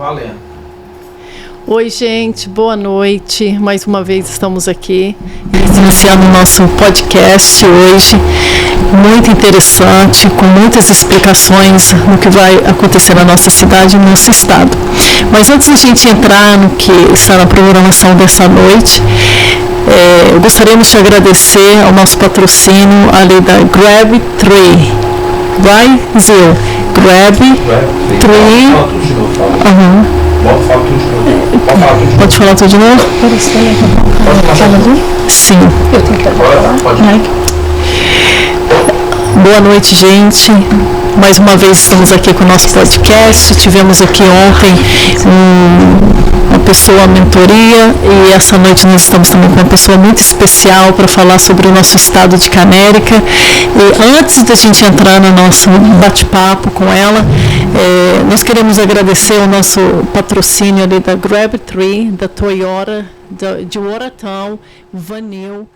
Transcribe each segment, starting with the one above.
Valendo. Oi, gente, boa noite. Mais uma vez estamos aqui iniciando o nosso podcast hoje, muito interessante, com muitas explicações no que vai acontecer na nossa cidade e no nosso estado. Mas antes da gente entrar no que está na programação dessa noite, gostaríamos de agradecer ao nosso patrocínio, ali da Grab 3. Vai, Zil? Grab 3. Pode falar tudo de novo? Sim. Boa noite, gente. Mais uma vez estamos aqui com o nosso podcast. Tivemos aqui ontem uma pessoa, mentoria, e essa noite nós estamos também com uma pessoa muito especial para falar sobre o nosso estado de Canérica. E antes da gente entrar no nosso bate-papo com ela, nós queremos agradecer o nosso patrocínio ali da Grab 3, da Toyota, de Oratão, Vanil.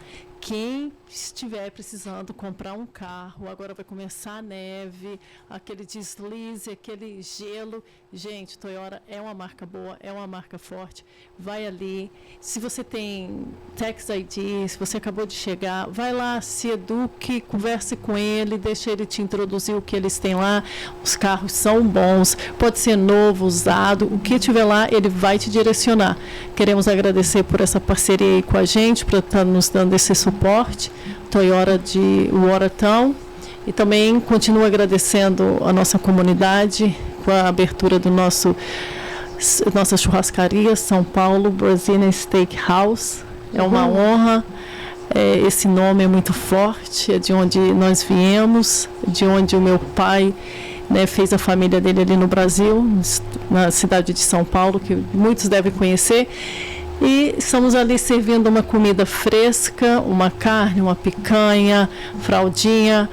Quem estiver precisando comprar um carro, agora vai começar a neve, aquele deslize, aquele gelo. Gente, Toyota é uma marca boa, é uma marca forte. Vai ali. Se você tem Tax ID, se você acabou de chegar, vai lá, se eduque, converse com ele, deixa ele te introduzir o que eles têm lá. Os carros são bons, pode ser novo, usado, o que tiver lá, ele vai te direcionar. Queremos agradecer por essa parceria aí com a gente, para estar nos dando esse suporte. Toyota de Watertown, e também continuo agradecendo a nossa comunidade com a abertura do nossa churrascaria São Paulo Brazilian Steakhouse. É uma honra, esse nome é muito forte, é de onde nós viemos, de onde o meu pai, né, fez a família dele ali no Brasil, na cidade de São Paulo, que muitos devem conhecer. E estamos ali servindo uma comida fresca, uma carne, uma picanha, fraldinha.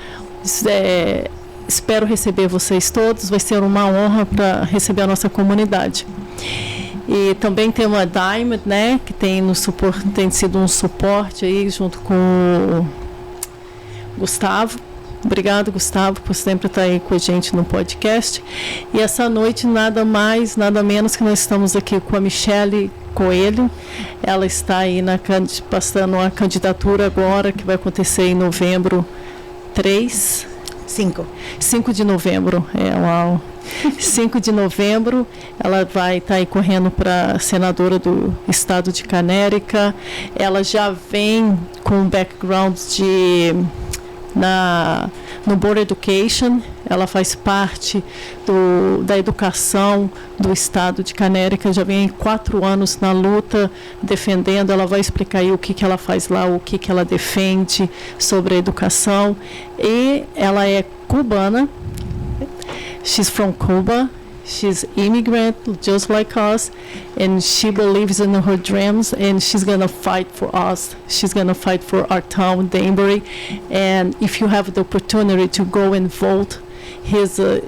Espero receber vocês todos, vai ser uma honra para receber a nossa comunidade. E também tem uma Diamond, né, que tem sido um suporte aí junto com o Gustavo. Obrigado, Gustavo, por sempre estar aí com a gente no podcast. E essa noite, nada mais, nada menos que nós estamos aqui com a Michele Coelho. Ela está aí passando uma candidatura agora, que vai acontecer em novembro 5 de novembro. 5 de novembro, ela vai estar aí correndo para senadora do estado de Canérica. Ela já vem com um background no Board Education. Ela faz parte da educação do estado de Canérica, já vem 4 anos na luta, defendendo. Ela vai explicar aí o que ela faz lá, o que ela defende sobre a educação. E ela é cubana, she's from Cuba. She's immigrant, just like us, and she believes in her dreams, and she's gonna fight for us. She's gonna fight for our town, Danbury. And if you have the opportunity to go and vote,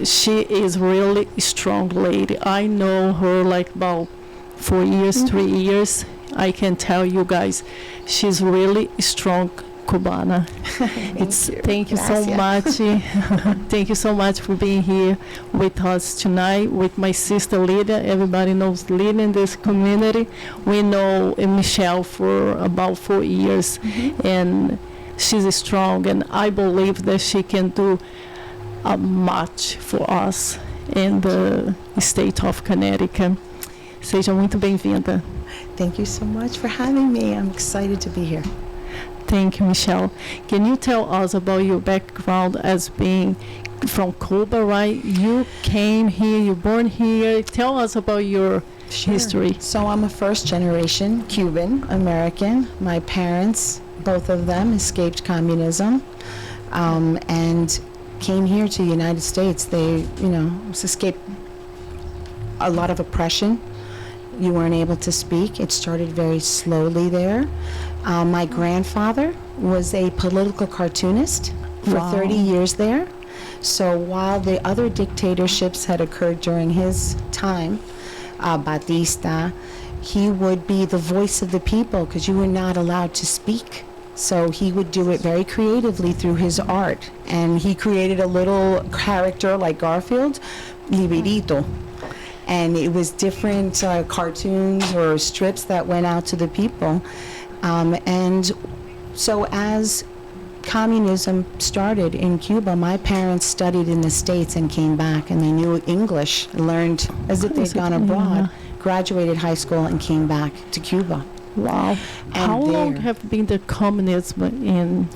she is really a strong lady. I know her like about 4 years, 3 years. I can tell you guys, she's really strong Cubana. Thank you so much. Thank you so much for being here with us tonight, with my sister Lydia. Everybody knows Lydia in this community. We know Michele for about 4 years, and she's strong, and I believe that she can do much for us in the state of Connecticut. Seja muito bem-vinda. Thank you so much for having me. I'm excited to be here. Thank you, Michele. Can you tell us about your background as being from Cuba, right? You came here, you born here. Tell us about your history. So I'm a first-generation Cuban American. My parents, both of them, escaped communism and came here to the United States. They, escaped a lot of oppression. You weren't able to speak. It started very slowly there. My grandfather was a political cartoonist for 30 years there. So while the other dictatorships had occurred during his time, Batista, he would be the voice of the people because you were not allowed to speak. So he would do it very creatively through his art. And he created a little character like Garfield, Liberito. And it was different cartoons or strips that went out to the people. And so as communism started in Cuba, my parents studied in the States and came back, and they knew English, learned as if they'd gone abroad, graduated high school and came back to Cuba. Wow. And How long there- have been the communism in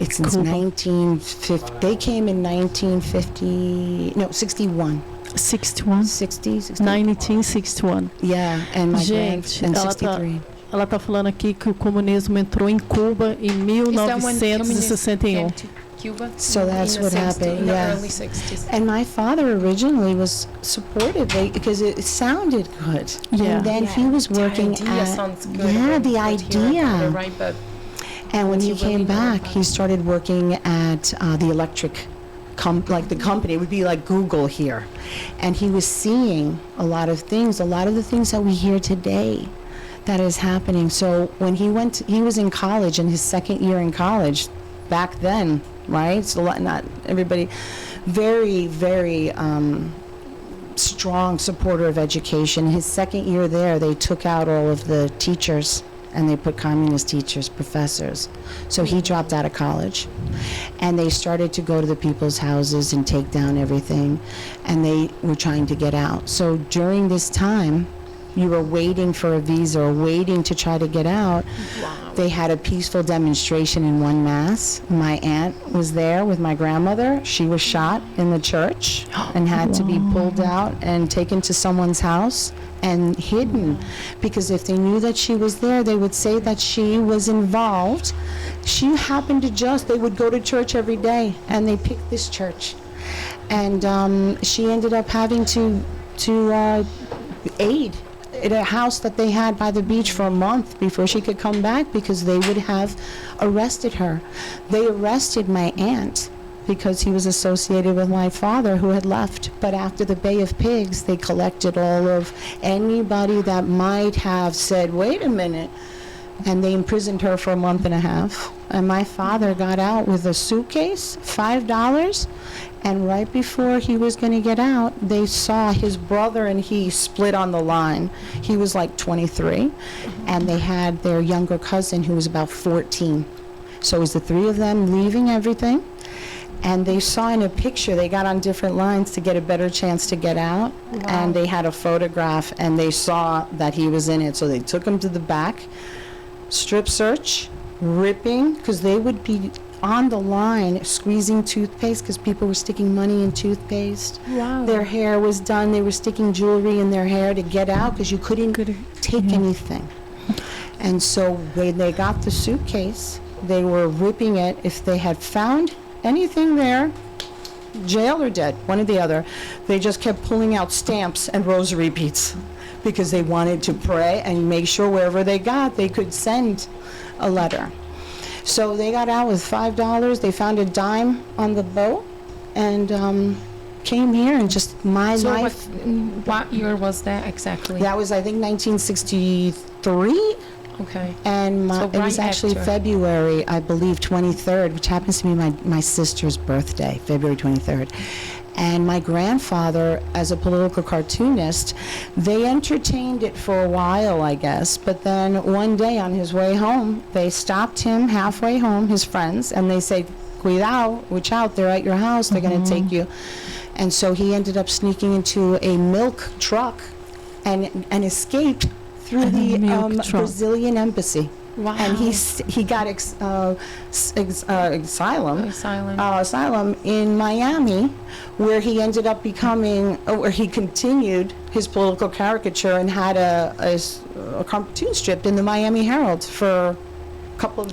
It's since Cuba? 1950. They came in 1950, no, 61. 61? 60, 60. 1961. Yeah, and my Gente, grand, and ela 63. Ela está falando aqui que o comunismo entrou em Cuba em Is that when communism 1961. came to Cuba? So that's in the what 60s, happened, in the yeah. early 60s. And my father originally was supportive because it sounded good. Yeah. And then he was working the idea at sounds good. yeah, when the you hear about it, idea. right? But And when Once he you really came know back, about he it. started working at the electric, like the company. It would be like Google here. And he was seeing a lot of things, a lot of the things that we hear today that is happening. So when he was in college, in his second year in college, back then, right? So not everybody, very, very strong supporter of education. His second year there, they took out all of the teachers and they put communist teachers, professors. So he dropped out of college. And they started to go to the people's houses and take down everything. And they were trying to get out. So during this time, you were waiting for a visa or waiting to try to get out. They had a peaceful demonstration in one mass. My aunt was there with my grandmother. She was shot in the church and had to be pulled out and taken to someone's house and hidden, because if they knew that she was there, they would say that she was involved. She happened to they would go to church every day, and they picked this church. And she ended up having to aid at a house that they had by the beach for a month before she could come back, because they would have arrested her. They arrested my aunt because he was associated with my father, who had left. But after the Bay of Pigs, they collected all of anybody that might have said, wait a minute, and they imprisoned her for a month and a half. And my father got out with a suitcase, $5, and right before he was going to get out, they saw his brother and he split on the line. He was like 23, and they had their younger cousin who was about 14. So it was the three of them leaving everything. And they saw in a picture, they got on different lines to get a better chance to get out. Wow. And they had a photograph, and they saw that he was in it. So they took him to the back, strip search, ripping, because they would be on the line squeezing toothpaste because people were sticking money in toothpaste. wow. Their hair was done. They were sticking jewelry in their hair to get out because you couldn't take anything. And so when they got the suitcase, they were ripping it. If they had found anything there, jail or dead, one or the other, they just kept pulling out stamps and rosary beads because they wanted to pray and make sure wherever they got, they could send a letter. So they got out with $5. They found a dime on the boat and came here, and just my So life. what year was that exactly? That was, I think, 1963. Okay. And So it was right actually after. February, I believe, 23rd, which happens to be my sister's birthday, February 23rd. And my grandfather, as a political cartoonist, they entertained it for a while, I guess. But then one day on his way home, they stopped him halfway home, his friends, and they said, Cuidado, watch out, they're at your house, they're going to take you. And so he ended up sneaking into a milk truck and escaped through the Milk truck. Brazilian embassy. Wow. And he got asylum in Miami, where he ended up becoming, where he continued his political caricature and had a cartoon strip in the Miami Herald for a couple of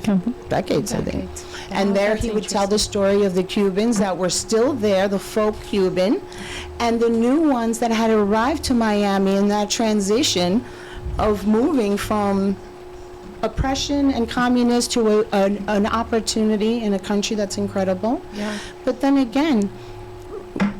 decades, I think. Decades. And Wow, there that's he would tell the interesting. story of the Cubans that were still there, the folk Cuban, and the new ones that had arrived to Miami in that transition of moving from oppression and communist to an opportunity in a country that's incredible. Yeah. But then again,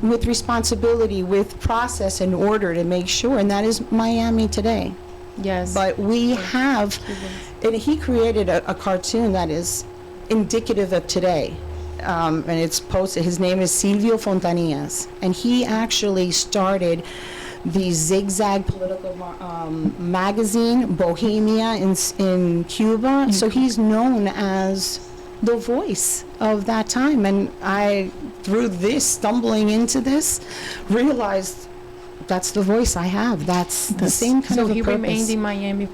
with responsibility, with process and order to make sure, and that is Miami today. Yes. But we have, Cubans. and he created a cartoon that is indicative of today. And it's posted, his name is Silvio Fontanillas, and he actually started the zigzag political magazine, Bohemia, in Cuba. So he's known as the voice of that time. And I, through this, stumbling into this, realized that's the voice I have. That's the same kind So of a he purpose. remained in Miami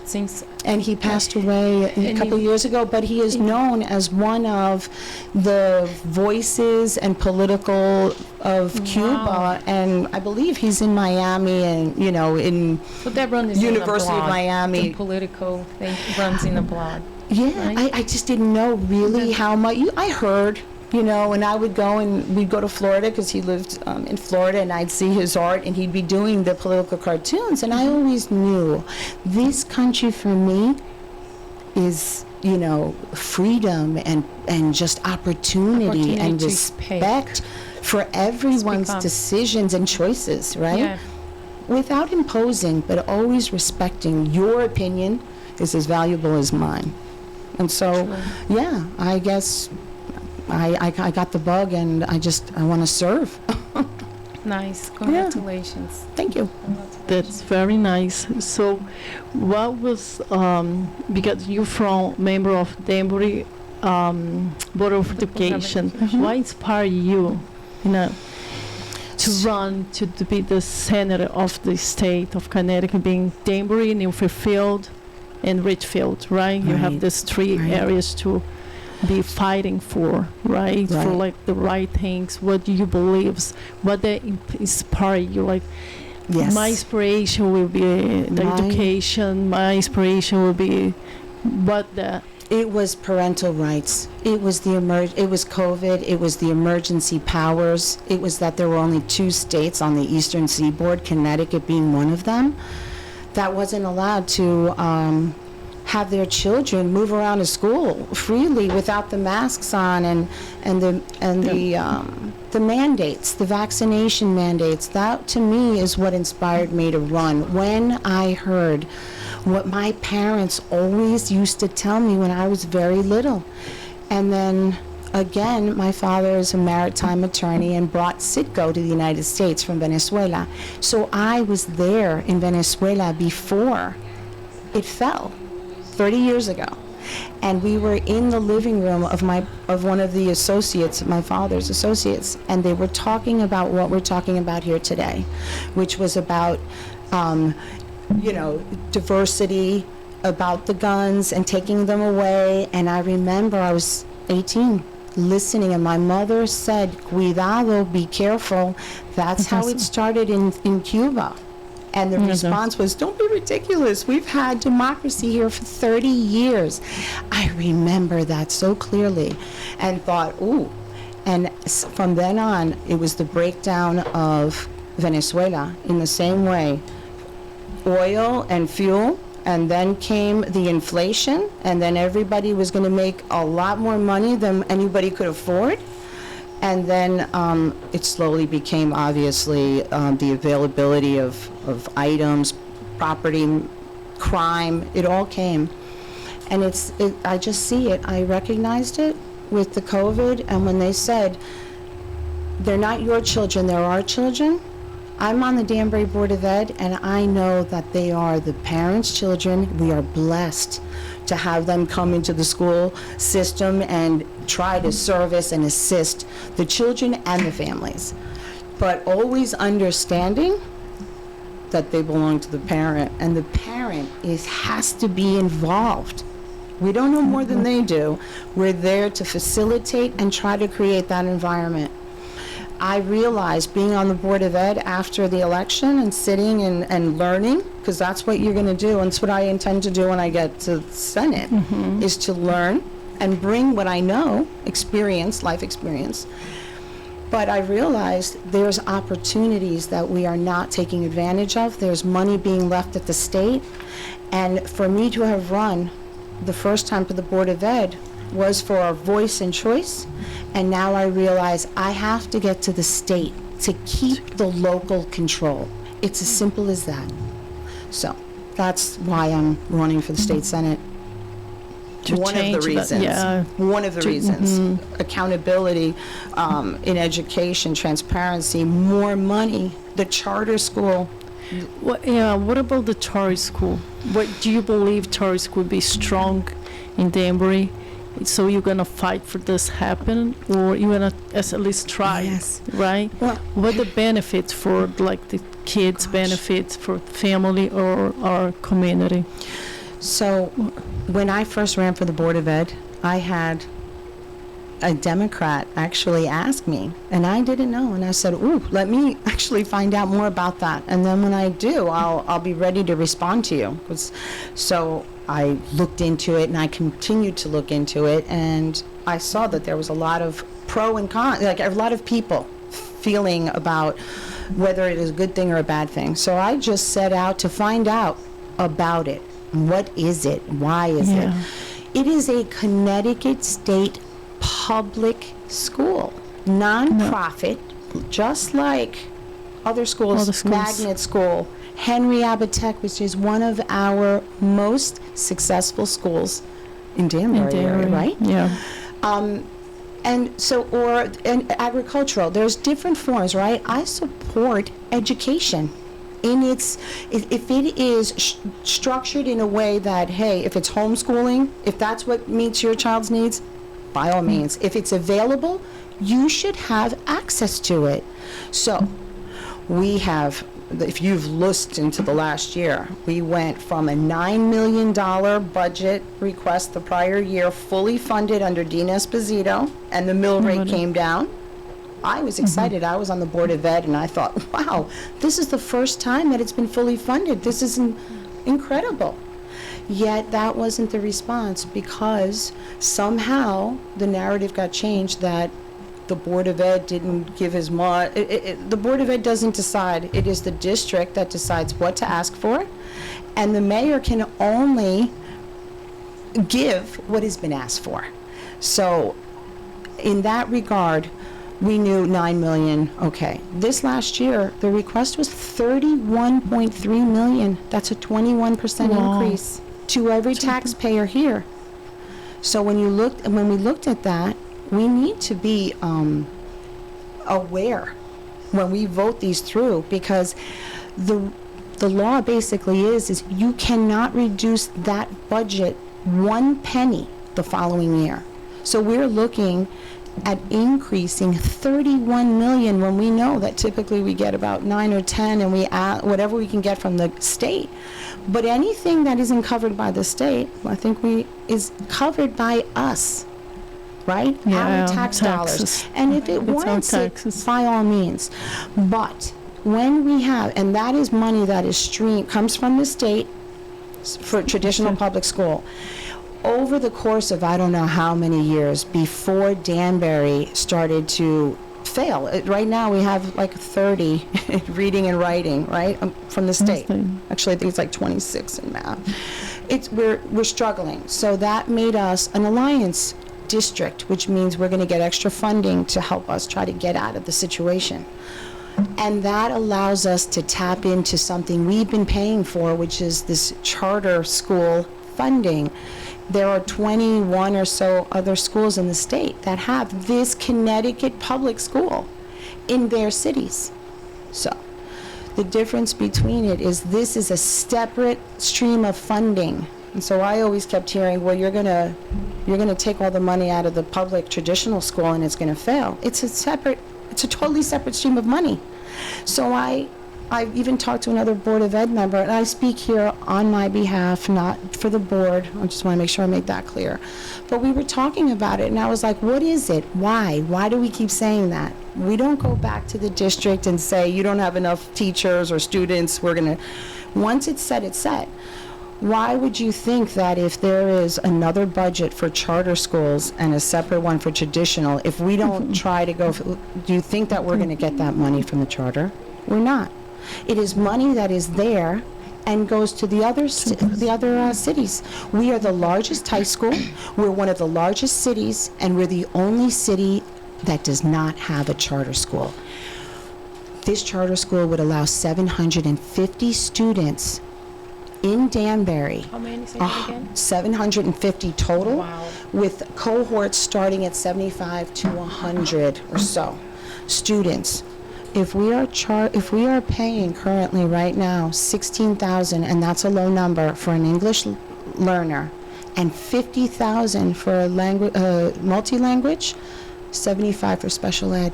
since. And he passed away a And couple he- years ago, but he is known as one of the voices and political of Cuba. And I believe he's in Miami and, you know, in So that run is University in the of blood. Miami. The political thing runs in the blood. Yeah, Right. I just didn't know really how much. I heard, you know, and I would go and we'd go to Florida because he lived in Florida, and I'd see his art, and he'd be doing the political cartoons, and I always knew this country for me is, you know, freedom and just opportunity and to respect for everyone's up. decisions and choices, right? Yeah. Without imposing, but always respecting your opinion is as valuable as mine. And so, True. yeah, I guess I got the bug, and I want to serve. Nice. Congratulations. Thank you. That's very nice. So, what was because you're from member of Danbury Board of Education? What inspired you, you know, to run to be the senator of the state of Connecticut, being Danbury, New Fairfield, and Richfield, right? You have Right. these three Right. areas to be fighting for, right? For Right. like the right things. What do you believe? What that inspire you? Like, Yes. my inspiration will be the My- education. My inspiration will be what the It was parental rights. It was it was COVID. It was the emergency powers. It was that there were only 2 states on the eastern seaboard, Connecticut being one of them, that wasn't allowed to have their children move around to school freely without the masks on and the mandates, the vaccination mandates. That to me is what inspired me to run. When I heard what my parents always used to tell me when I was very little, and then again, my father is a maritime attorney and brought Citgo to the United States from Venezuela. So I was there in Venezuela before it fell, 30 years ago. And we were in the living room of one of the associates, my father's associates, and they were talking about what we're talking about here today, which was about, you know, diversity, about the guns and taking them away. And I remember I was 18 listening, and my mother said, "Cuidado, be careful." That's how it started in Cuba. And the response was, "Don't be ridiculous. We've had democracy here for 30 years. I remember that so clearly and thought, ooh. And from then on, it was the breakdown of Venezuela in the same way. Oil and fuel, and then came the inflation, and then everybody was going to make a lot more money than anybody could afford. And then it slowly became, obviously, the availability of items, property, crime, it all came. And I just see it. I recognized it with the COVID, and when they said, they're not your children, they're our children. I'm on the Danbury Board of Ed, and I know that they are the parents' children. We are blessed to have them come into the school system and try to service and assist the children and the families. But always understanding that they belong to the parent, and the parent has to be involved. We don't know more than they do. We're there to facilitate and try to create that environment. I realized being on the Board of Ed after the election and sitting and learning, because that's what you're going to do, and it's what I intend to do when I get to Senate, is to learn and bring what I know, life experience. But I realized there's opportunities that we are not taking advantage of. There's money being left at the state. And for me to have run the first time for the Board of Ed was for our voice and choice. And now I realize I have to get to the state to keep the local control. It's as simple as that. So that's why I'm running for the state Senate. To one of change the that, reasons. yeah. One of the To- reasons. Accountability in education, transparency, more money. The charter school. What about the charter school? What do you believe charter school would be strong in Danbury? So you're gonna fight for this happen, or you're gonna at least try, Yes. right? Well, What the benefits for like the kids' Gosh. benefits for family or our community? so when I first ran for the Board of Ed, I had a Democrat actually ask me, and I didn't know. And I said, "Ooh, let me actually find out more about that. And then when I do, I'll be ready to respond to you." So I looked into it, and I continued to look into it, and I saw that there was a lot of pro and con, like a lot of people feeling about whether it is a good thing or a bad thing. So I just set out to find out about it. What is it? Why is it? It is a Connecticut state public school, non-profit, just like other schools, Other schools. Magnet School, Henry Abbott Tech, which is one of our most successful schools in Danbury, area, right? Yeah. And agricultural, there's different forms, right? I support education in its, if it is structured in a way that, hey, if it's homeschooling, if that's what meets your child's needs, by all means. If it's available, you should have access to it. So we have, if you've listened to the last year, we went from a $9 million budget request the prior year, fully funded under Dean Esposito, and the mill rate came down. I was excited. I was on the Board of Ed, and I thought, wow, this is the first time that it's been fully funded. This is incredible. Yet that wasn't the response, because somehow the narrative got changed that the Board of Ed didn't give as much. The Board of Ed doesn't decide. It is the district that decides what to ask for, and the mayor can only give what has been asked for. So in that regard, we knew 9 million, okay. This last year, the request was 31.3 million. That's a 21% Wow. increase to every taxpayer here. So when we looked at that, we need to be aware when we vote these through, because the law basically is you cannot reduce that budget 1 penny the following year. So we're looking at increasing 31 million when we know that typically we get about 9 or 10, and we add whatever we can get from the state. But anything that isn't covered by the state, I think is covered by us, right? Yeah, Our tax taxes. dollars. And if it It's our warrants it, taxes. by all means. But when we have, and that is money that is comes from the state for traditional public school. Over the course of I don't know how many years before Danbury started to fail, right now we have like 30 reading and writing, right, from the state. Actually, I think it's like 26 in math. We're struggling. So that made us an alliance district, which means we're going to get extra funding to help us try to get out of the situation. And that allows us to tap into something we've been paying for, which is this charter school funding. There are 21 or so other schools in the state that have this Connecticut public school in their cities. So the difference between it is this is a separate stream of funding. And so I always kept hearing, well, you're gonna take all the money out of the public traditional school and it's gonna fail. It's a totally separate stream of money. So I even talked to another Board of Ed member, and I speak here on my behalf, not for the board. I just want to make sure I make that clear. But we were talking about it, and I was like, what is it? Why? Why do we keep saying that? We don't go back to the district and say, you don't have enough teachers or students. Once it's set, it's set. Why would you think that if there is another budget for charter schools and a separate one for traditional, if we don't try to go, do you think that we're going to get that money from the charter? We're not. It is money that is there and goes to the other cities. We are the largest high school, we're one of the largest cities, and we're the only city that does not have a charter school. This charter school would allow 750 students in Danbury. How many, say that again? 750 total, Wow. with cohorts starting at 75 to 100 or so students. If we are paying currently right now 16,000, and that's a low number for an English learner, and 50,000 for a multi-language, 75 for special ed,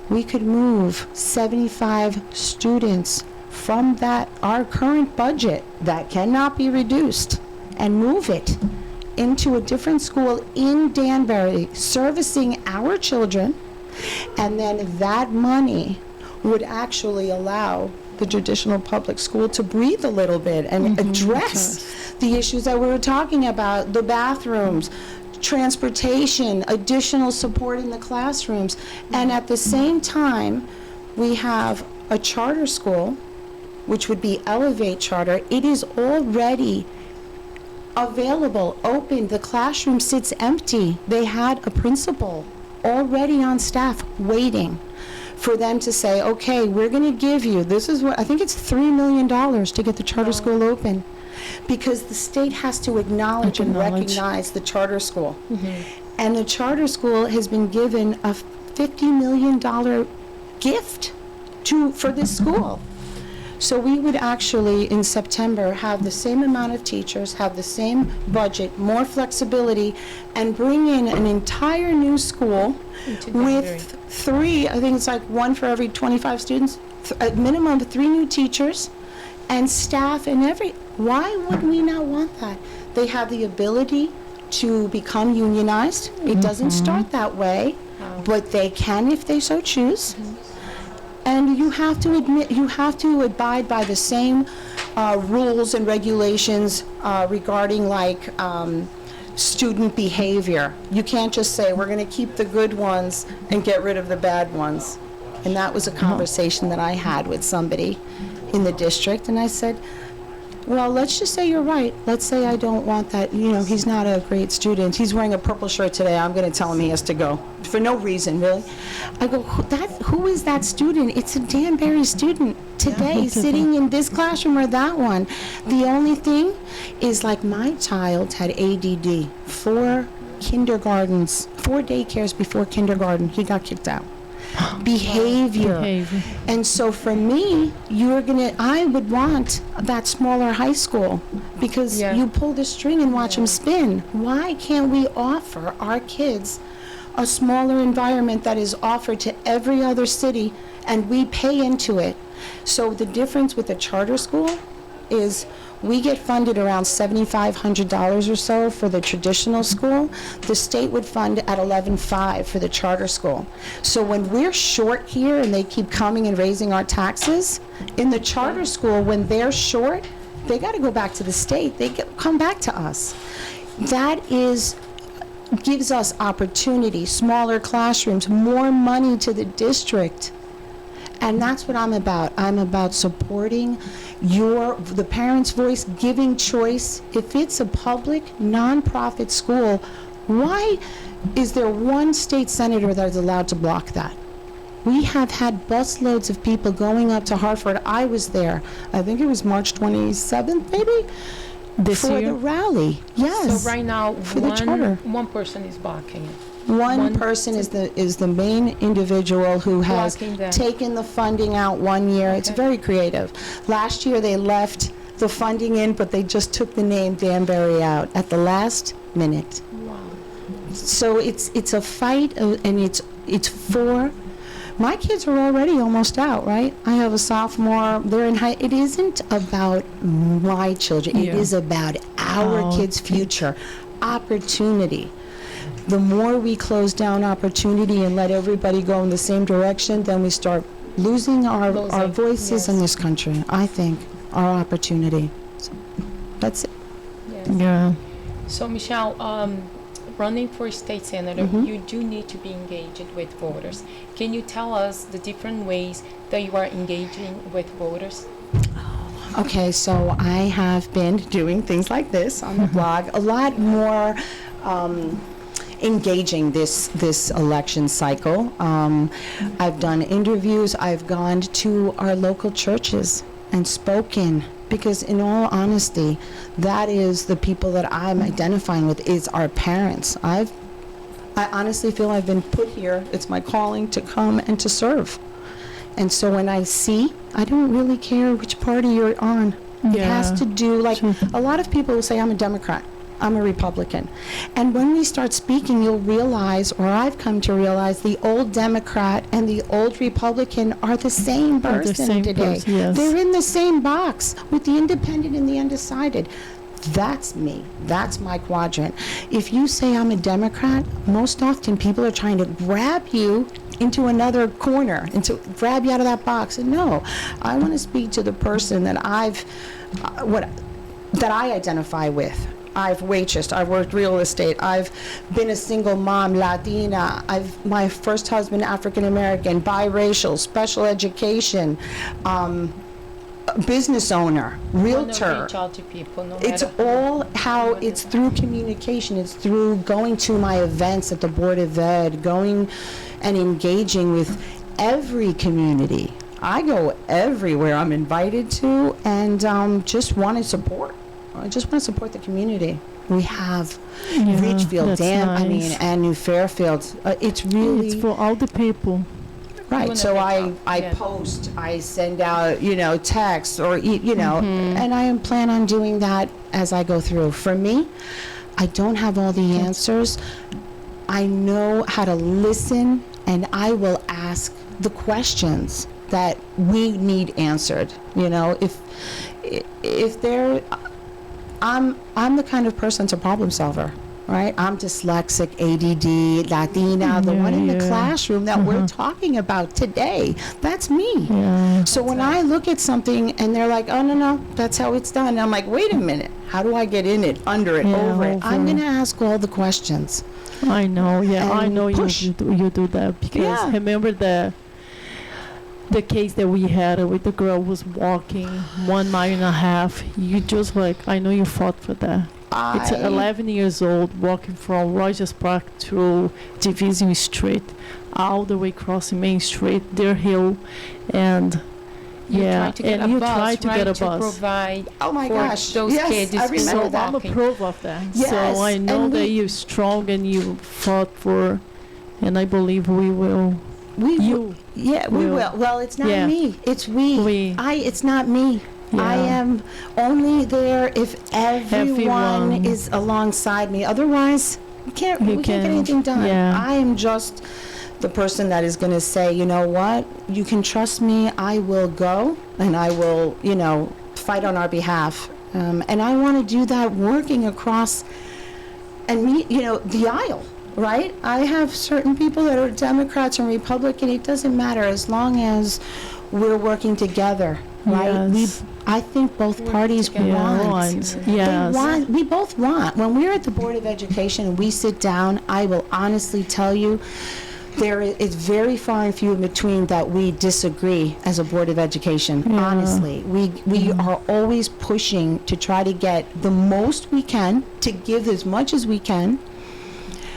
we could move 75 students from our current budget that cannot be reduced and move it into a different school in Danbury, servicing our children, and then that money would actually allow the traditional public school to breathe a little bit and address the issues that we were talking about, the bathrooms, transportation, additional support in the classrooms. And at the same time, we have a charter school, which would be Elevate Charter. It is already available, open. The classroom sits empty. They had a principal already on staff waiting for them to say, okay, we're going to give you, this is what, I think it's $3 million to get the charter school open, because the state has to acknowledge and recognize the charter school. And the charter school has been given a $50 million gift for this school. So we would actually, in September, have the same amount of teachers, have the same budget, more flexibility, and bring in an entire new school with I think it's like one for every 25 students, a minimum of 3 new teachers, and staff and why would we not want that? They have the ability to become unionized. It doesn't start that way, but they can if they so choose. And you have to abide by the same rules and regulations regarding like student behavior. You can't just say, we're going to keep the good ones and get rid of the bad ones. And that was a conversation that I had with somebody in the district, and I said, well, let's just say you're right. Let's say I don't want that. You know, he's not a great student. He's wearing a purple shirt today. I'm going to tell him he has to go for no reason, really. I go, who is that student? It's a Danbury student today sitting in this classroom or that one. The only thing is, like, my child had ADD, 4 daycares before kindergarten. He got kicked out. Behavior. And so for me, I would want that smaller high school, because you pull the string and watch them spin. Why can't we offer our kids a smaller environment that is offered to every other city, and we pay into it? So the difference with the charter school is we get funded around $7,500 or so for the traditional school. The state would fund at $11,500 for the charter school. So when we're short here and they keep coming and raising our taxes, in the charter school, when they're short, they got to go back to the state. They come back to us. That gives us opportunity, smaller classrooms, more money to the district. And that's what I'm about. I'm about supporting the parents' voice, giving choice. If it's a public, nonprofit school, why is there one state senator that is allowed to block that? We have had busloads of people going up to Hartford. I was there. I think it was March 27th, maybe? This for year? the rally. Yes. So right now, for the charter. one person is blocking it. One person is the main individual who has Blocking them. taken the funding out 1 year. It's very creative. Last year they left the funding in, but they just took the name Danbury out at the last minute. Wow. So it's a fight, and it's for. My kids are already almost out, right? I have a sophomore. They're in high. It isn't about my children. It is about our kids' future, opportunity. The more we close down opportunity and let everybody go in the same direction, then we start losing our voices in this country. I think our opportunity. So that's it. Yes. Yeah. So Michele, running for state senator, you do need to be engaged with voters. Can you tell us the different ways that you are engaging with voters? Okay, so I have been doing things like this on the blog, a lot more engaging this election cycle. I've done interviews. I've gone to our local churches and spoken Because in all honesty, that is the people that I'm identifying with, is our parents. I honestly feel I've been put here. It's my calling to come and to serve. And so when I see, I don't really care which party you're on. It has to do, like, a lot of people will say, I'm a Democrat, I'm a Republican. And when we start speaking, you'll realize, or I've come to realize, the old Democrat and the old Republican are the same person today. Yes. They're in the same box with the independent and the undecided. That's me. That's my quadrant. If you say I'm a Democrat, most often people are trying to grab you into another corner, and to grab you out of that box. And no, I want to speak to the person that that I identify with. I've waitressed, I've worked real estate, I've been a single mom, Latina, my first husband, African American, biracial, special education, business owner, realtor. Reach out to people, no It's matter all how who it's through communication. It's through going to my events at the Board of Ed, going and engaging with every community. I go everywhere I'm invited to, and just want to support. I just want to support the community. We have Ridgefield, nice. and New Fairfield. It's really... It's for all the people. Right, so I post, I send out, texts, or, and I plan on doing that as I go through. For me, I don't have all the answers. I know how to listen, and I will ask the questions that we need answered. If they're, I'm the kind of person that's a problem solver. Right? I'm dyslexic, ADD, Latina, the one in the classroom that we're talking about today. That's me. Yeah. So when I look at something and they're like, oh, no, that's how it's done. I'm like, wait a minute. How do I get in it, under it, over it? I'm going to ask all the questions. I know, I know you do that, because remember the case that we had with the girl who was walking 1.5 miles. You just I know you fought for that. It's 11 years old, walking from Rogers Park to Division Street, all the way crossing Main Street, Deer Hill, and you try to get a bus. To provide those kids. I remember that. I'm a proof of that. Yes, so I know that you're strong and you fought for, and I believe we will. We will. Well, it's not me. It's we. It's not me. Yeah. I am only there if everyone is alongside me. Otherwise, we can't get anything done. Yeah. I am just the person that is going to say, you know what, you can trust me. I will go, and I will, fight on our behalf. And I want to do that working across and the aisle. Right? I have certain people that are Democrats and Republican. It doesn't matter as long as we're working together. Right? Yes. I think both parties want. Yes. We both want. When we're at the Board of Education and we sit down, I will honestly tell you, there is very far and few in between that we disagree as a Board of Education. Yeah. Honestly, we are always pushing to try to get the most we can, to give as much as we can.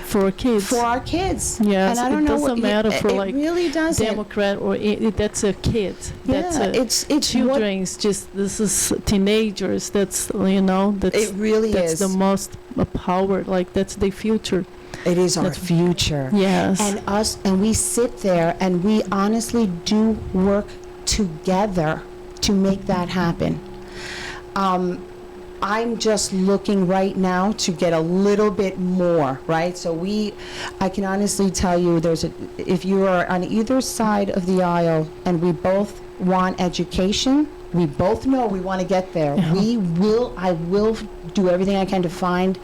For our kids. And Yes, I don't it doesn't matter for it really doesn't. Democrat or that's a kid. That's it's children's. Just this is teenagers. That's That's it really that's is the most power. That's the future. It is our future. Yes. And we sit there and we honestly do work together to make that happen. I'm just looking right now to get a little bit more, right? So I can honestly tell you, if you are on either side of the aisle and we both want education, we both know we want to get there. Yeah. I will do everything I can to find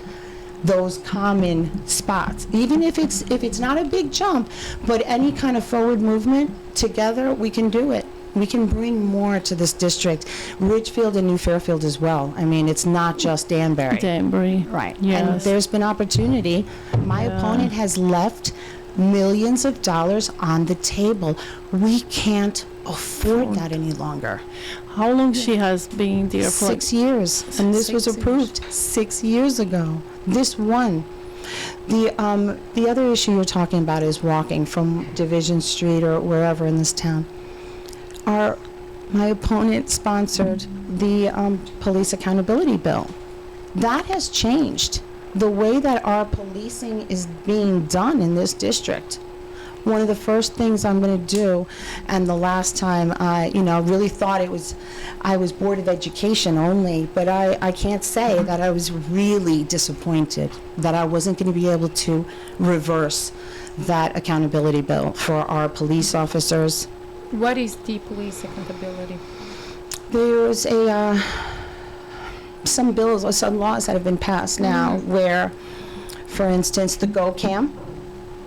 those common spots, even if it's not a big jump, but any kind of forward movement together, we can do it. We can bring more to this district, Ridgefield and New Fairfield as well. I mean, it's not just Danbury. Right. Yes. And there's been opportunity. My opponent has left millions of dollars on the table. We can't afford that any longer. How long she has been there for? 6 years. And this was approved 6 years ago. This one. The other issue you're talking about is walking from Division Street or wherever in this town. my opponent sponsored the police accountability bill. That has changed the way that our policing is being done in this district. One of the first things I'm going to do, and the last time I, really thought I was Board of Education only, but I can't say that I was really disappointed that I wasn't going to be able to reverse that accountability bill for our police officers. What is the police accountability? There's some bills or some laws that have been passed now where, for instance, the Go Cam,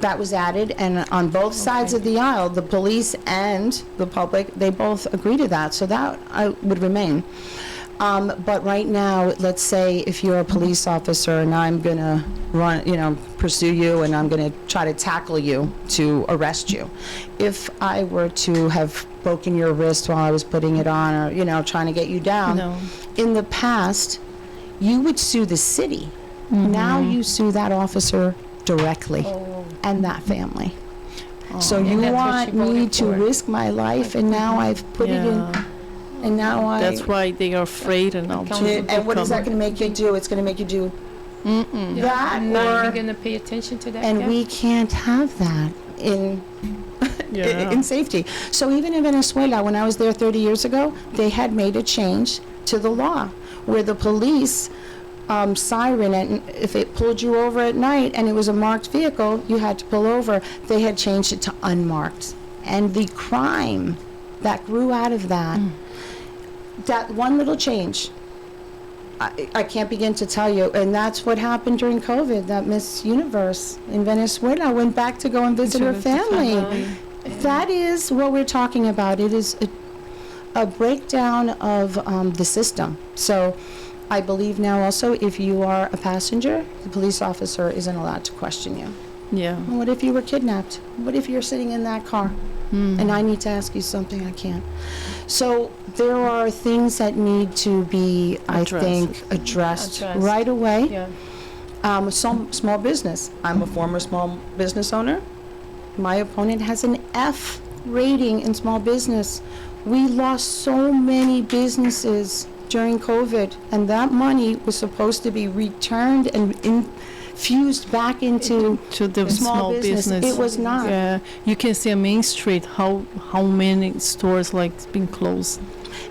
that was added, and on both sides of the aisle, the police and the public, they both agree to that, so that would remain. But right now, let's say if you're a police officer and I'm gonna pursue you and I'm gonna try to tackle you to arrest you. If I were to have broken your wrist while I was putting it on, or, trying to get you down, No. in the past, you would sue the city. Now you sue that officer directly and that family. So And you that's what want she me voted to for. risk my life, and now I've put it in, Yeah. and now That's why they are afraid now to and what is that become- going to make you do? It's going to make you do Mm-mm. that, I'm not or, even gonna pay attention to that. and yeah. we can't have that in Yeah. in safety. So even in Venezuela, when I was there 30 years ago, they had made a change to the law where the police siren, and if it pulled you over at night and it was a marked vehicle, you had to pull over. They had changed it to unmarked. And the crime that grew out of that, that one little change, I can't begin to tell you. And that's what happened during COVID. That Miss Universe in Venezuela went back to go and visit her family. That is what we're talking about. It is a breakdown of the system. So I believe now also if you are a passenger, the police officer isn't allowed to question you. Yeah. What if you were kidnapped? What if you're sitting in that car and I need to ask you something? I can't. So there are things that need to be, I think, addressed right away. Yeah. Some small business. I'm a former small business owner. My opponent has an F rating in small business. We lost so many businesses during COVID, and that money was supposed to be returned and infused back into To the small business. It was not. Yeah, you can see on Main Street how many stores like been closed.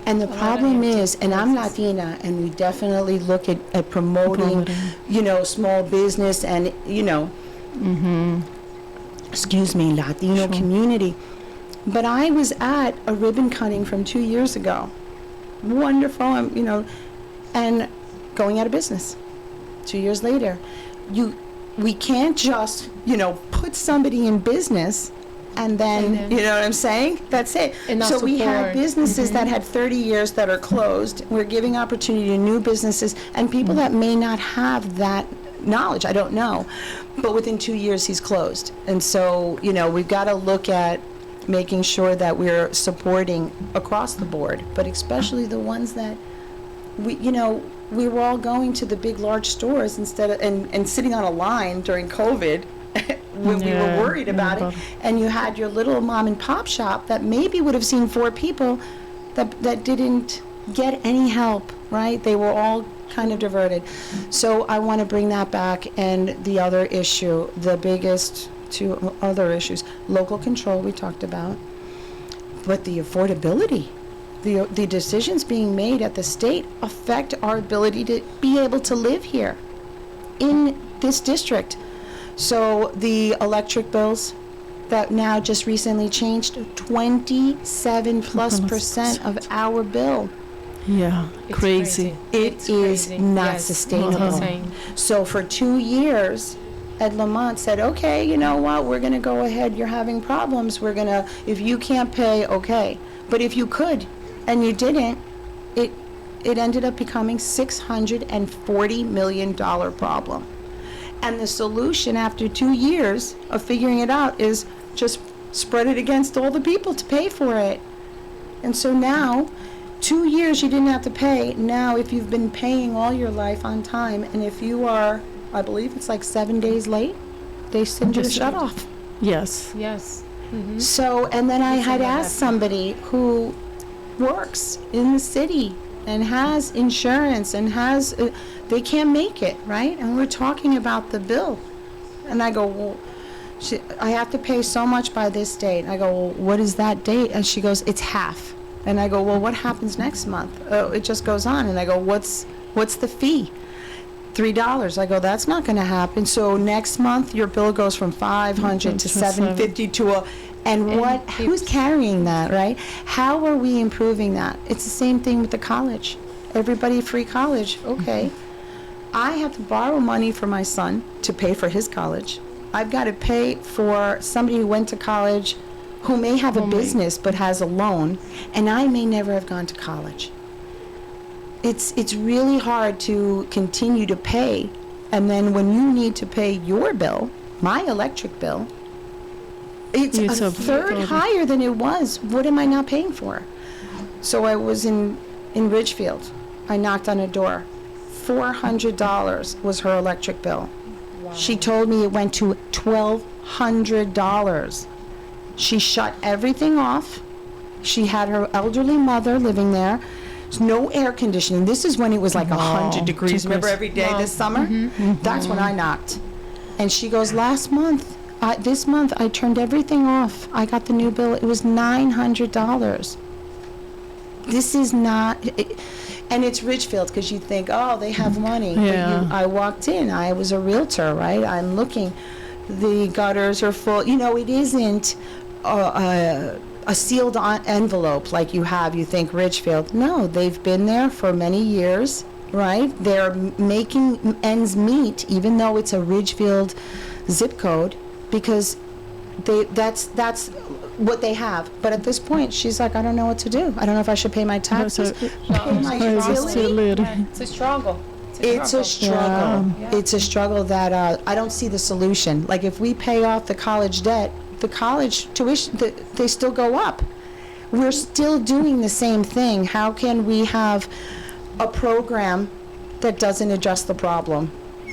And the problem is, and I'm Latina, and we definitely look at promoting, small business and, Latino community. But I was at a ribbon cutting from 2 years ago. Wonderful, and going out of business 2 years later. We can't just, put somebody in business and then, you know what I'm saying? That's it. And not So we have support. businesses that had 30 years that are closed. We're giving opportunity to new businesses and people that may not have that knowledge. I don't know. But within 2 years, he's closed. And so, we've got to look at making sure that we're supporting across the board, but especially the ones that we were all going to the big, large stores instead of, and sitting on a line during COVID when we were worried about it. And you had your little mom and pop shop that maybe would have seen 4 people that didn't get any help, right? They were all kind of diverted. So I want to bring that back. And the other issue, the biggest two other issues, local control we talked about, but the affordability. The decisions being made at the state affect our ability to be able to live here in this district. So the electric bills that now just recently changed, 27% of our bill. Yeah, It's crazy. It It's is crazy. not Yes, sustainable. it's insane. So for 2 years, Ed Lamont said, okay, you know what, we're going to go ahead, you're having problems, if you can't pay, okay. But if you could, and you didn't, it ended up becoming $640 million problem. And the solution after 2 years of figuring it out is just spread it against all the people to pay for it. And so now, 2 years you didn't have to pay. Now, if you've been paying all your life on time, and if you are, I believe it's like 7 days late, they send you a shut off. Yes. Yes. Mm-hmm. So, and then I That's had what asked happened. somebody who works in the city and has insurance and has, they can't make it, right? And we're talking about the bill. And I go, well, I have to pay so much by this date. I go, well, what is that date? And she goes, it's half. And I go, well, what happens next month? Oh, it just goes on. And I go, what's the fee? $3. I go, that's not going to happen. So next month your bill goes from $500 to $750 to a, and what? Who's carrying that, right? How are we improving that? It's the same thing with the college. Everybody free college, okay. I have to borrow money for my son to pay for his college. I've got to pay for somebody who went to college who may have a business but has a loan, and I may never have gone to college. It's really hard to continue to pay, and then when you need to pay your bill, my electric bill, it's a third higher than it was. What am I not paying for? So I was in Ridgefield. I knocked on a door. $400 was her electric bill. Wow. She told me it went to $1,200. She shut everything off. She had her elderly mother living there. There's no air conditioning. This is when it was like 100 degrees. Remember every day this summer? That's when I knocked. And she goes, this month I turned everything off. I got the new bill. It was $900. This is not... And it's Ridgefield, because you think, oh, they have money. Yeah. But I walked in. I was a realtor, right? I'm looking. The gutters are full. You know, it isn't a sealed envelope like you have. You think Ridgefield. No, they've been there for many years, right? They're making ends meet, even though it's a Ridgefield zip code, because that's what they have. But at this point, she's like, I don't know what to do. I don't know if I should pay my taxes, pay my utility. Yeah, it's a struggle. It's a struggle. Yeah. It's a struggle that I don't see the solution. Like, if we pay off the college debt, the college tuition, they still go up. We're still doing the same thing. How can we have a program that doesn't address the problem?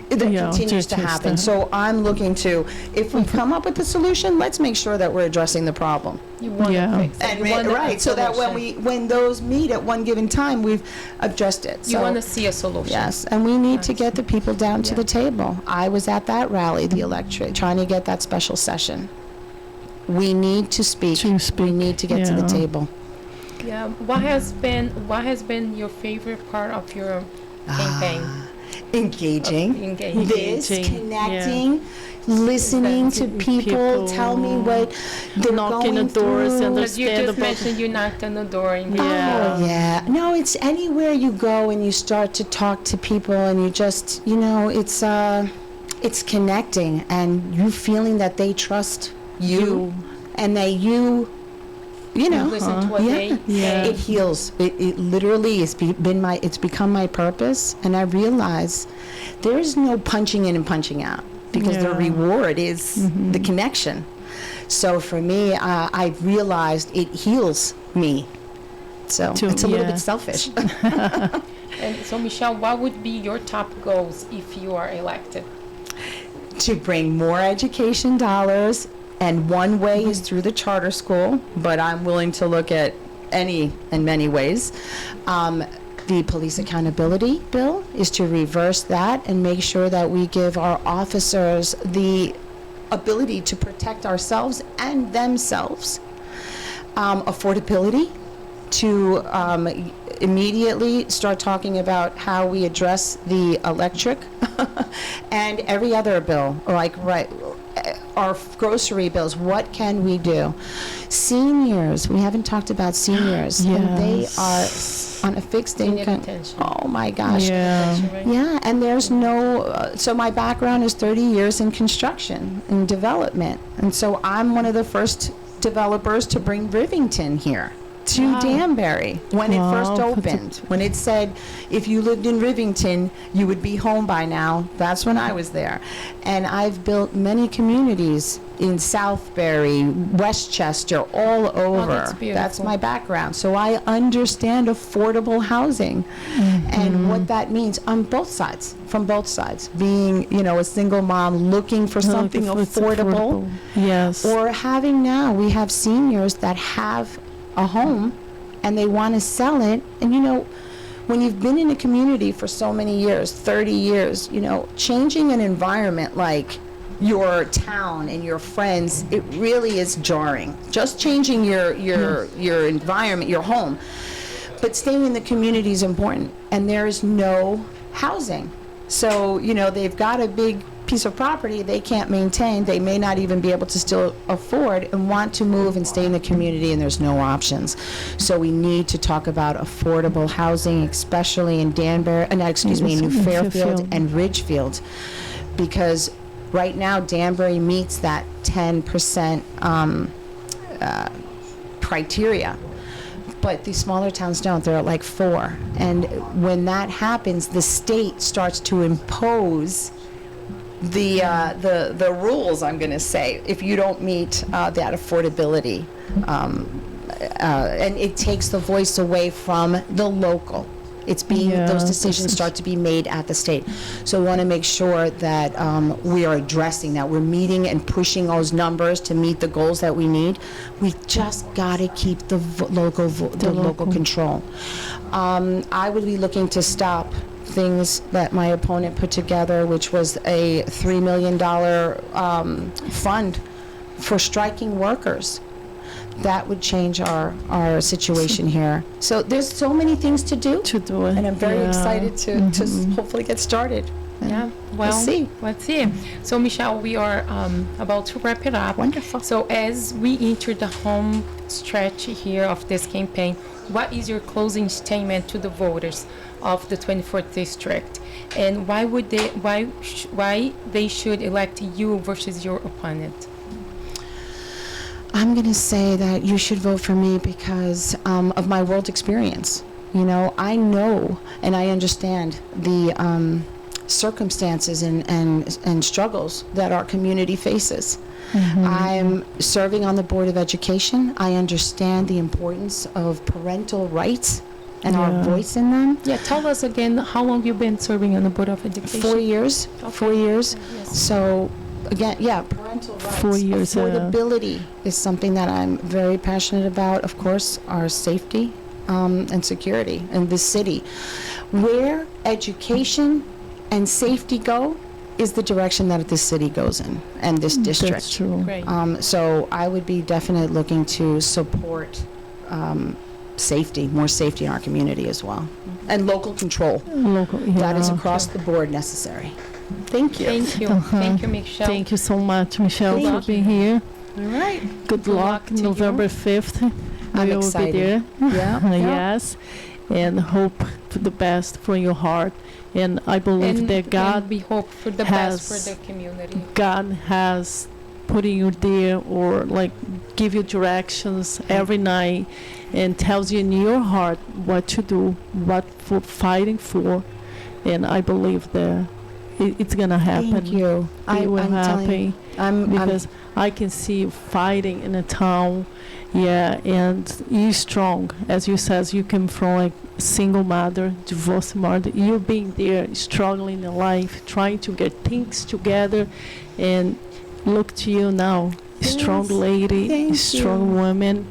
That continues to happen. So I'm looking to, if we come up with a solution, let's make sure that we're addressing the problem. You want to fix it. And You want right, so that when those meet at one given time, we've addressed it. You want to see a solution. Yes, and we need to get the people down to the table. I was at that rally, the electric, trying to get that special session. We need to speak. We need to get to the table. Yeah. What has been your favorite part of your campaign? Engaging. This, connecting, listening to people, people, tell me what they're knocking going the doors through. and Because you just Understandable. mentioned you knocked on the door. And Oh, yeah. No, it's anywhere you go and you start to talk to people and you just, it's connecting and you feeling that they trust you and that you listen to what they say. It heals. It literally has it's become my purpose, and I realize there is no punching in and punching out, because the reward is the connection. So for me, I've realized it heals me. So it's a little bit selfish. And so, Michele, what would be your top goals if you are elected? To bring more education dollars. And one way is through the charter school, but I'm willing to look at any and many ways. The police accountability bill is to reverse that and make sure that we give our officers the ability to protect ourselves and themselves. Affordability, to immediately start talking about how we address the electric and every other bill, our grocery bills. What can we do? Seniors, we haven't talked about seniors, and they are on a fixed income. Oh my gosh. Yeah, and there's no, so my background is 30 years in construction and development, and so I'm one of the first developers to bring Rivington here to Danbury when it first opened. When it said, if you lived in Rivington, you would be home by now. That's when I was there. And I've built many communities in Southbury, Westchester, all over. That's my background. So I understand affordable housing and what that means on both sides, from both sides. Being, a single mom looking for something affordable. Yes. Or we have seniors that have a home and they want to sell it. And you know, when you've been in a community for so many years, 30 years, you know, changing an environment like your town and your friends, it really is jarring. Just changing your environment, your home, but staying in the community is important. And there is no housing, so you know, they've got a big piece of property they can't maintain. They may not even be able to still afford and want to move and stay in the community, and there's no options. So we need to talk about affordable housing, especially in Danbury, in New Fairfield and Ridgefield, because right now Danbury meets that 10% criteria. But these smaller towns don't. They're at like 4. And when that happens, the state starts to impose the rules, I'm going to say, if you don't meet that affordability. And it takes the voice away from the local. It's being, those decisions start to be made at the state. So we want to make sure that we are addressing that. We're meeting and pushing those numbers to meet the goals that we need. We just got to keep the local control. I would be looking to stop things that my opponent put together, which was a $3 million fund for striking workers. That would change our situation here. So there's so many things to do, and I'm very excited to hopefully get started. Yeah, well, let's see. So, Michele, we are about to wrap it up. Wonderful. So, as we enter the home stretch here of this campaign, what is your closing statement to the voters of the 24th district, and why they should elect you versus your opponent? I'm going to say that you should vote for me because of my world experience. You know, I know and I understand the circumstances and struggles that our community faces. I'm serving on the Board of Education. I understand the importance of parental rights and our voice in them. Yeah, tell us again, how long you've been serving on the Board of Education? 4 years. Okay. 4 years. Yes. So, again, parental rights. 4 years. Affordability is something that I'm very passionate about. Of course, our safety and security in this city. Where education and safety go is the direction that this city goes in, and this district. That's true. Great. So I would be definitely looking to support safety, more safety in our community as well. And local control. That is across the board necessary. Thank you. Thank you. Thank you, Michele. Thank you so much, Michele, Thank for being here. All right. Good luck to you. November 5th. I'm We will excited. be there. Yeah. Yes. And hope for the best from your heart. And I believe that God we hope for the best for the community. God has putting you there, or like give you directions every night and tells you in your heart what to do, what for fighting for. And I believe that it's gonna happen. Thank you. It will I'm telling happen you, because I can see you fighting in a town. Yeah, and you're strong. As you says, you came from like single mother, divorced mother. You being there, struggling in life, trying to get things together, and look to you now, strong lady, Thank strong you. woman,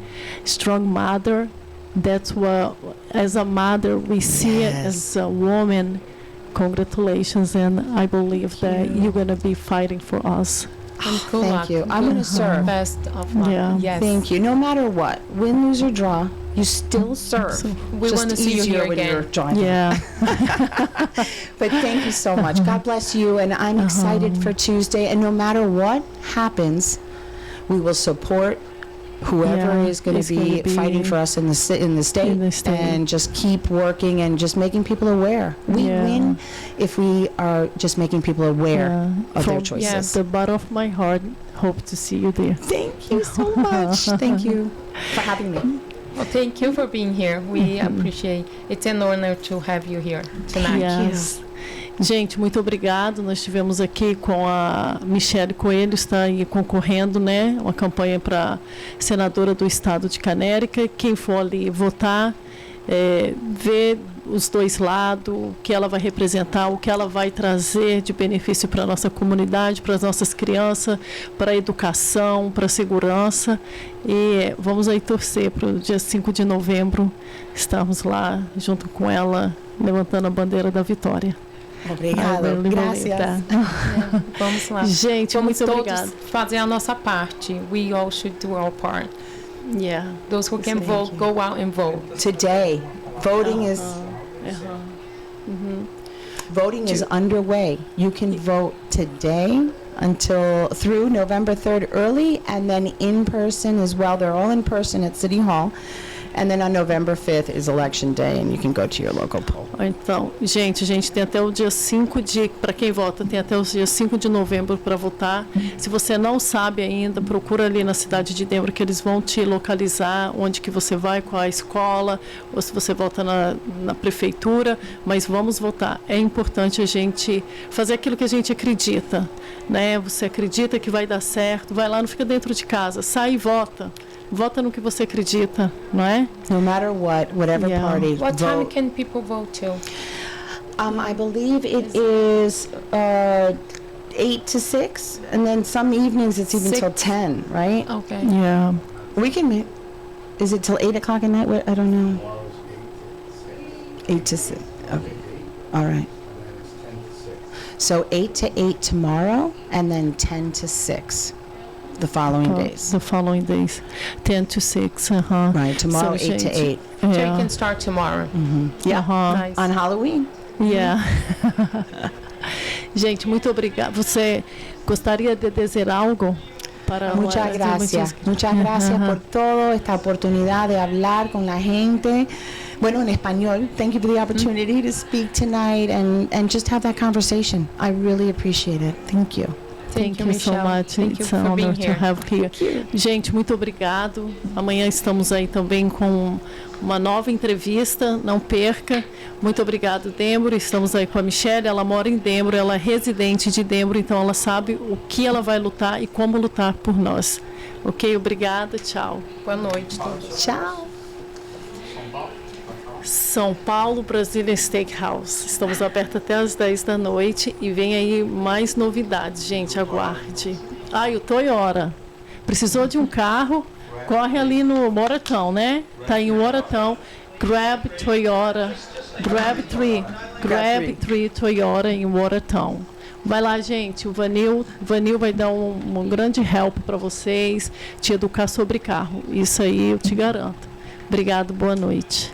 strong mother. That's what, as a mother, we see it as a woman. Congratulations, and I believe that you're gonna be fighting for us. And good Thank luck. you. I'm going to serve. Best of luck. Yeah. Yes. Thank you. No matter what, win, lose, or draw, you still serve. So, We Just want to see you easier here when you're again. drawing. yeah. But thank you so much. God bless you, and I'm excited for Tuesday. And no matter what happens, we will support whoever Yeah, is going it's to gonna be fighting be for us in the state, in the state. and just keep working and just making people aware. We Yeah. win if we are just making people aware of their From choices. the bottom of my heart, hope to see you there. Thank you so much. Thank you for having me. Well, thank you for being here. We appreciate. It's an honor to have you here tonight. Yes. Gente, muito obrigado. Nós estivemos aqui com a Michele Coelho, está aí concorrendo, né? Uma campanha para senadora do estado de Canérica. Quem for ali votar, ver os dois lados, o que ela vai representar, o que ela vai trazer de benefício para a nossa comunidade, para as nossas crianças, para a educação, para a segurança. E vamos aí torcer para o dia 5 de novembro estarmos lá junto com ela, levantando a bandeira da vitória. Obrigada. Gracias. Vamos lá. Gente, Vamos muito todos obrigada. fazer a nossa parte. We all should do our part. Yeah. Those who can Thank vote, you. go out and vote. Today, voting is voting is underway. You can vote today through November 3rd early, and then in person as well. They're all in person at City Hall. And then on November 5th is election day, and you can go to your local poll. Então, gente, a gente tem até o dia 5 de... Para quem vota, tem até o dia 5 de novembro para votar. Se você não sabe ainda, procura ali na cidade de Denver, que eles vão te localizar onde que você vai, qual a escola, ou se você vota na prefeitura. Mas vamos votar. É importante a gente fazer aquilo que a gente acredita, né? Você acredita que vai dar certo, vai lá, não fica dentro de casa. Sai e vota. Vota no que você acredita, não é? No matter what, whatever Yeah. party, What time vote. can people vote till? I believe it is 8 to 6, and then some evenings it's even till 10, right? Okay. Yeah. We can is it till 8 o'clock at night? I don't know. 8 to 6. Okay. All right. So 8 to 8 tomorrow, and then 10 to 6 the following days. The following days. 10 to 6, Right, tomorrow So, 8 to gente, 8. So you Yeah. can start tomorrow. Yeah, Nice. on Halloween. Yeah. Gente, muito obrigada. Você gostaria de dizer algo para Muchas gracias. Muchas gracias por todo, esta oportunidad de hablar con la gente. Bueno, en español. Thank you for the opportunity to speak tonight and just have that conversation. I really appreciate it. Thank you. Thank you so Michelle. much. Thank you It's for an being honor to here. have here. Gente, muito obrigado. Amanhã estamos aí também com uma nova entrevista. Não perca. Muito obrigado, Denver. Estamos aí com a Michele. Ela mora em Denver. Ela é residente de Denver. Então, ela sabe o que ela vai lutar e como lutar por nós. Ok? Obrigada. Tchau. Boa noite a todos. Tchau. São Paulo, Brasília Steakhouse. Estamos abertos até às 10 da noite e vem aí mais novidades, gente, aguarde. Ah, e o Toyota. Precisou de um carro? Corre ali no Watertown, né? Tá em Watertown. Grab Toyota. Grab 3 Toyota em Watertown. Vai lá, gente. O Vanil vai dar um grande help para vocês, te educar sobre carro. Isso aí eu te garanto. Obrigado, boa noite.